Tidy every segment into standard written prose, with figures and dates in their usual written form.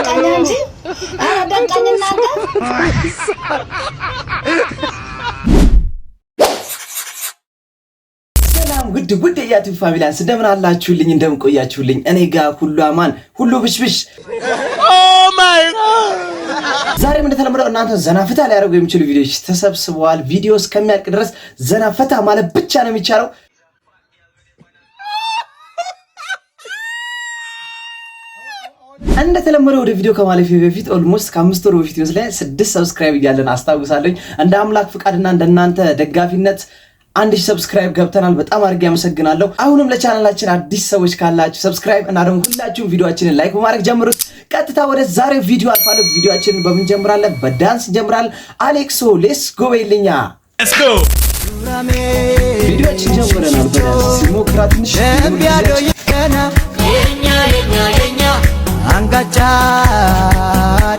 በቃኝ እንጂ አረ በቃኝ እናንተ ጉድ የያቲም ፋሚሊያንስ እንደምን አላችሁልኝ? እንደምን ቆያችሁልኝ? እኔ ጋር ሁሉ አማን ሁሉ ብሽብሽ። ኦ ማይ ጋድ! ዛሬም እንደተለመደው እናንተ ዘና ፈታ ሊያደርጉ የሚችሉ ቪዲዮዎች ተሰብስበዋል። ቪዲዮ እስከሚያልቅ ድረስ ዘና ፈታ ማለት ብቻ ነው የሚቻለው። እንደተለመደው ወደ ቪዲዮ ከማለፌ በፊት ኦልሞስት ከ5 ወር በፊት ይመስላል 6 ሰብስክራይብ እያለን አስታውሳለሁ። እንደ አምላክ ፍቃድና እንደናንተ ደጋፊነት 1000 ሰብስክራይብ ገብተናል። በጣም አድርጌ አመሰግናለሁ። አሁንም ለቻናላችን አዲስ ሰዎች ካላችሁ ሰብስክራይብ እና ደግሞ ሁላችሁም ቪዲዮአችንን ላይክ በማድረግ ጀምሩት። ቀጥታ ወደ ዛሬው ቪዲዮ አልፋለሁ። ቪዲዮአችንን በምን ጀምራለን? በዳንስ ጀምራለን። አሌክሶ ሌትስ ጎ በይልኛ። ሌትስ ጎ ቪዲዮአችን ጀምረናል። በዳንስ ሲሞክራ ትንሽ የኛ አንጋጫ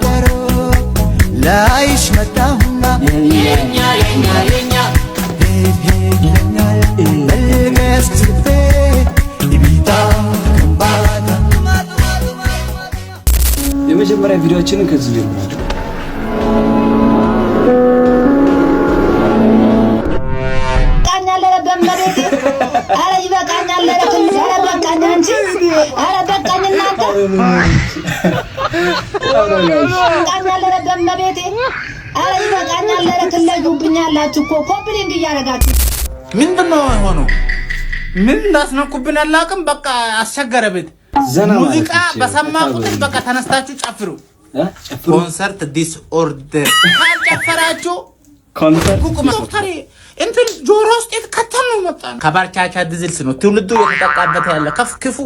ደሮ ላይሽ መጣሁና የኛ የመጀመሪያ ቪዲዮአችንን ከዚህ ጀምራችሁ ቃኛለ በመሬት አረ ይበቃኛል ለረከኝ በቃኝ እንጂ አረ በቃኝ እናንተ ቃኛለ በመሬት አረ ይበቃኛል ለረከኝ ለዩብኛላችሁ እኮ ኮምፕሊንግ እያደረጋችሁ ምንድነው ሆኖ ምን እንዳስነኩብን አላውቅም። በቃ አስቸገረ ቤት ሙዚቃ በሰማ ቁጥር በቃ ተነስታችሁ ጨፍሩ። ኮንሰርት ዲስ ኦርደር ካልጨፈራችሁ ኮንሰርት ዶክተር እንትን ጆሮ ውስጥ የተከተሉ መጣ ከባርቻቻ ድዝልስ ነው ትውልዱ የተጠቃበት ያለ ክፉ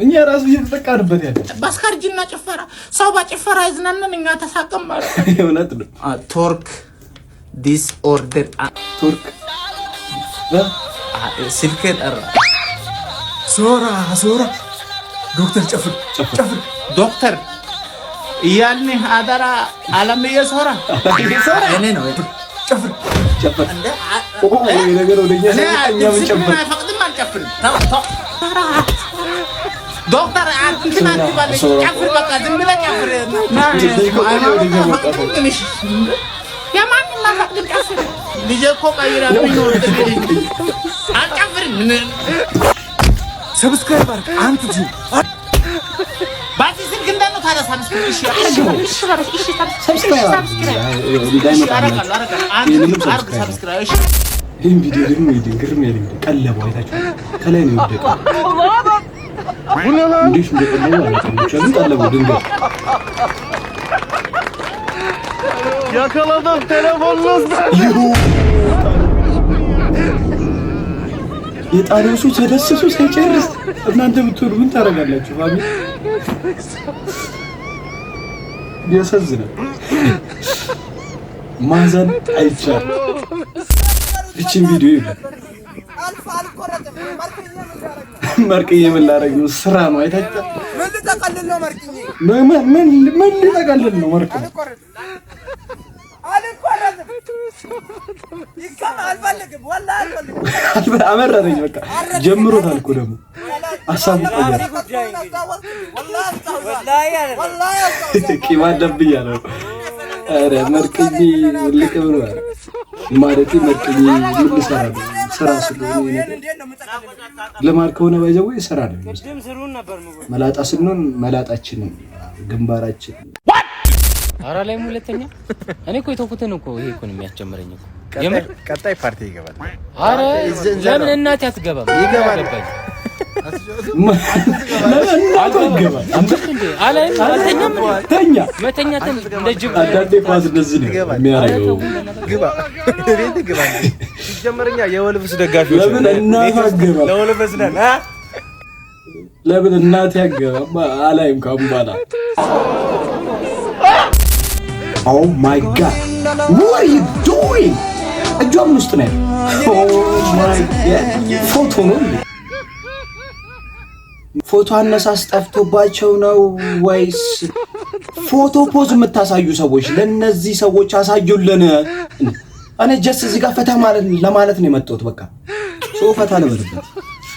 እኛ ራሱ እየተጠቃንበት ያለ ባስካርጅና ጭፈራ ሰው ባጭፈራ ይዝናናን እኛ ተሳቀም ማለት እውነት ነው። ቶርክ ዲስ ኦርደር ቶርክ ስልክ ጠራ ሶራ ዶክተር ጨፍር ዶክተር እያልን አደራ ዓለም እየሶራ እኔ ነው ጨፍር እንደ ነገር ወደኛ ምን ጨፍር ፈቅድም አልጨፍርም ዶክተር አንተና ትባል ጨፍር በቃ ዝም ብለህ ጨፍር የማንም ማፈቅድ ጨፍር ልጄ እኮ ቀይራ ነው አልጨፍርም ሰብስክራይብ አድርግ አንተ ጁ ባቲ ስልክ እንደነው ታዲያ ሰብስክራይብ ይሄን ቪዲዮ ደግሞ ግርም ያለኝ ቀለበው አይታችሁ ከላይ ነው የወደቀው። እንዴት እንደቀለበው አይታችሁ ቀለበው ድንገት yakaladım telefonunuzda የጣሊያኑ ተደስሶ ሳይጨርስ እናንተ ብትሆኑ ምን ታረጋላችሁ? ፋሚሊ ያሳዝናል። ማዘን አይቻልም። እቺን ቪዲዮ ይላል ማርቅዬ ምን ላደርግ ነው? ስራ ነው አይታችሁ። ምን ልጠቀልል ነው ማርቅዬ? ምን ልጠቀልል ነው ማርቅዬ? አመረረኝ በቃ ጀምሮታል እኮ ደግሞ አሳብ ይቆያል። ቂም አለብኝ አለው። ኧረ መርቅዬ ልቅ ብሏል ማለት መርቅዬ ምን ልሰራ ነው? ስራ ስለሆነ ለማር ከሆነ ባይዘው ስራ ነው። መላጣ ስንሆን መላጣችንን ግንባራችን አራ ላይ ሁለተኛ እኔ እኮ የተውኩትን እኮ ይሄ እኮ ነው የሚያስጀምረኝ እኮ የምር ቀጣይ ፓርቲ ይገባል። አረ ለምን እናቴ አትገባም? ይገባል መተኛትን ለጅብ አዳቴ ኳስ እንደዚህ ነው የሚያደርገው። ግባ ቤት ግባ ሲጀመርኛ የወልፍስ ደጋፊዎች ለምን እናት አገባ ለወልፍስ ነን ለምን እናት ያገባ አላይም ካምባላ Oh my God! What are you doing? እጇም ውስጥ ነው። Oh my God! ፎቶ ነው። ፎቶ አነሳስ ጠፍቶባቸው ነው ወይስ ፎቶ ፖዝ የምታሳዩ ሰዎች ለነዚህ ሰዎች አሳዩልን። እኔ ጀስት እዚህ ጋር ፈታ ለማለት ነው የመጣሁት። በቃ ሶ ፈታ ለበለበት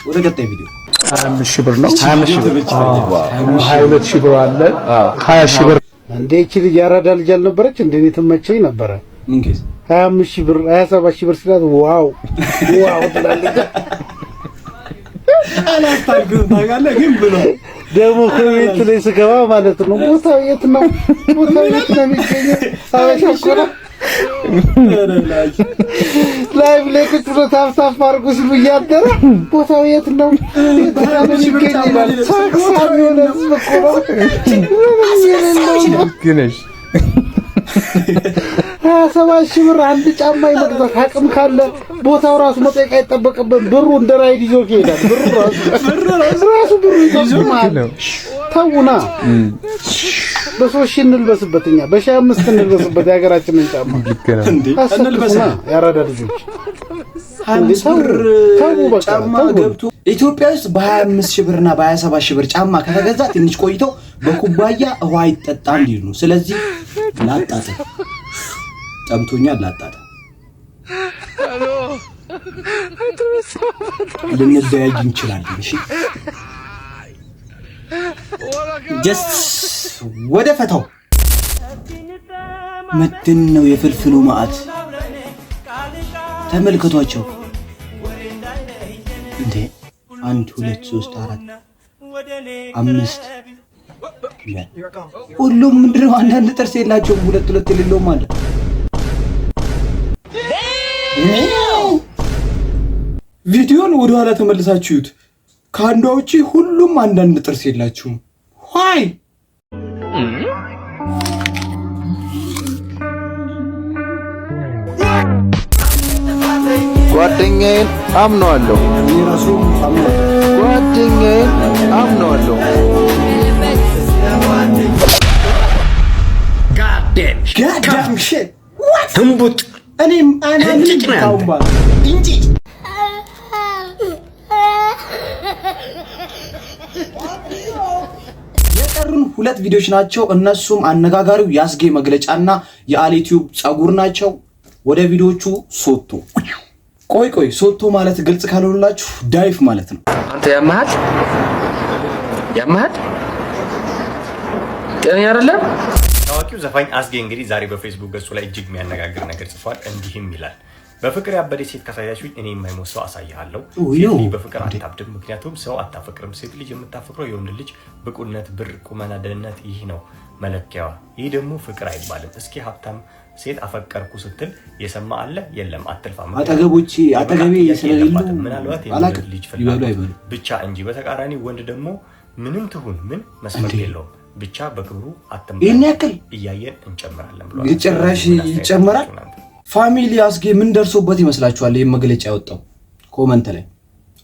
ወደ ቀጣይ ቪዲዮ 25 ሺህ ብር ነው። 25 ሺህ ብር 22 ሺህ ብር አለ 20 ሺህ ብር እንዴ እቺ ልጅ ያራዳ ልጅ አልነበረች እንዴ? እኔ ትመቸኝ ነበረ። ምን ኬዝ 25,000 ብር 27,000 ብር ስላት ዋው ትላለች። አላስታግም ታውቃለህ። ግን ብሎ ደግሞ ከቤት ላይ ስገባ ማለት ነው ቦታው የት ነው የሚገኘው? አበሻ እኮ ነው። ላይቭ ላይ ቁጭ ብሎ ታፍታፍ አድርጎ ሲሉ እያደረ ቦታው የት ነው የሚገኘው? ሳክሳም የሆነ ህዝብ እኮ ነው። 27,000 ብር አንድ ጫማ ይመግዛት አቅም ካለ ቦታው ራሱ መጠየቅ አይጠበቅበት። ብሩ እንደ ራይድ ይዞ ይሄዳል። ብሩ ይዞ ማለት ተውና በ3,000 እንልበስበት፣ እኛ በ5,000 እንልበስበት የሀገራችንን ጫማ እንልበስና ያራዳ ልጆች 25 ብር ጫማ ገብቶ ኢትዮጵያ ውስጥ በ25,000 ብርና በ27,000 ብር ጫማ ከተገዛ ትንሽ ቆይተው በኩባያ ውሃ ይጠጣል ይሉ ነው። ስለዚህ ላጣጣ ጠምቶኛል፣ ላጣጣ ልንለያይ እንችላለን። እሺ ጀስት ወደ ፈታው ምንድን ነው የፍልፍሉ ማዕት ተመልከቷቸው እንዴ! 1 2 3 4 5 ሁሉም ምንድነው? አንዳንድ ጥርስ የላቸውም። ሁለት የሌለውም አለ። ቪዲዮን ወደ ኋላ ተመልሳችሁት ከአንዷ ውጪ ሁሉም አንዳንድ ጥርስ የላቸውም። ዋይ ጓደኛዬን አምነዋለሁ። ጓደኛዬን አምነዋለሁ። ጋዳም ሼት እምቡጥ እኔም አናምን ታውባ እንጂ የቀሩን 2 ቪዲዮዎች ናቸው። እነሱም አነጋጋሪው ያስጌ መግለጫና የአሊቲዩብ ጸጉር ናቸው። ወደ ቪዲዮቹ ሶቶ ቆይ ሶቶ ማለት ግልጽ ካልሆነላችሁ ዳይፍ ማለት ነው። አንተ ያማሃል ጤነኛ አይደለም። ታዋቂው ዘፋኝ አስጌ እንግዲህ ዛሬ በፌስቡክ ገጹ ላይ እጅግ የሚያነጋግር ነገር ጽፏል። እንዲህም ይላል: በፍቅር ያበደ ሴት ካሳያችሁኝ እኔ የማይሞት ሰው አሳያለሁ። ሴት ልጅ በፍቅር አታብድም፣ ምክንያቱም ሰው አታፈቅርም። ሴት ልጅ የምታፈቅረው የወንድ ልጅ ብቁነት፣ ብር፣ ቁመና፣ ደህንነት፣ ይህ ነው መለኪያዋ። ይህ ደግሞ ፍቅር አይባልም። እስኪ ሀብታም ሴት አፈቀርኩ ስትል የሰማ አለ? የለም፣ አትልፋ። አጠገቤ ስለሌሉ ምናልባት የወንድ ልጅ ፍላጎት ብቻ እንጂ። በተቃራኒ ወንድ ደግሞ ምንም ትሁን ምን መስመር የለውም፣ ብቻ በክብሩ አትምራ። ይሄን ያክል እያየን እንጨምራለን ብሏል። ጭራሽ ይጨምራል። ፋሚሊ አስጌ ምን ደርሶበት ይመስላችኋል ይሄን መግለጫ ያወጣው? ኮመንት ላይ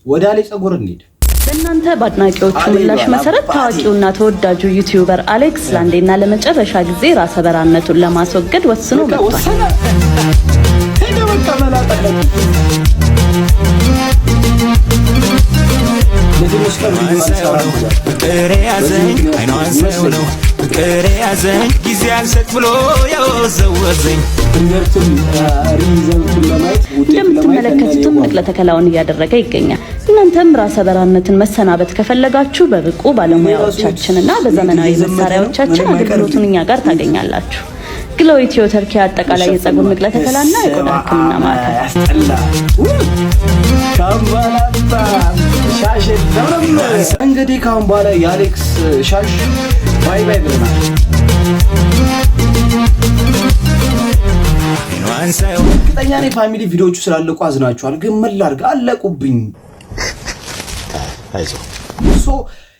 ወደ አሌ ጸጉር እንሂድ። በእናንተ በአድናቂዎቹ ምላሽ መሰረት ታዋቂውና ተወዳጁ ዩቲዩበር አሌክስ ለአንዴና ለመጨረሻ ጊዜ ራሰ በራነቱን ለማስወገድ ወስኖ መጥቷል። ፍቅር ያዘኝ አይኗን ሰው ነው ፍቅር ያዘኝ ጊዜ አልሰጥ ብሎ ያወዘወዘኝ። እንደምትመለከቱትም ንቅለ ተከላውን እያደረገ ይገኛል። እናንተም ራሰ በራነትን መሰናበት ከፈለጋችሁ በብቁ ባለሙያዎቻችንና በዘመናዊ መሳሪያዎቻችን አገልግሎቱን እኛ ጋር ታገኛላችሁ። ግሎ ኢትዮ ተርኪ አጠቃላይ የጸጉር ንቅለ ተከላና የቆዳ ሕክምና ማዕከል። እንግዲህ ካሁን በኋላ የአሌክስ ሻሽ ባይ ብለናል። እርግጠኛ ነኝ ፋሚሊ ቪዲዮዎቹ ስላለቁ አዝናችኋል። ግን ምን ላድርግ አለቁብኝ።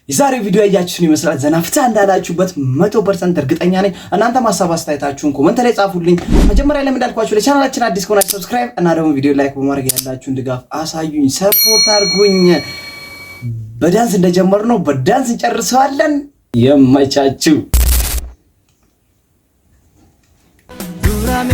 የዛሬ ቪዲዮ ያያችሁን ይመስላል። ዘና ፍታ እንዳላችሁበት 100% እርግጠኛ ነኝ። እናንተ ማሳብ አስተያየታችሁን ኮሜንት ላይ ጻፉልኝ። መጀመሪያ ላይ እንዳልኳችሁ ለቻናላችን አዲስ ከሆናችሁ ሰብስክራይብ እና ደግሞ ቪዲዮ ላይክ በማድረግ ያላችሁን ድጋፍ አሳዩኝ፣ ሰፖርት አድርጉኝ። በዳንስ እንደጀመርነው በዳንስ እንጨርሰዋለን። የማይቻችሁ ዱራሜ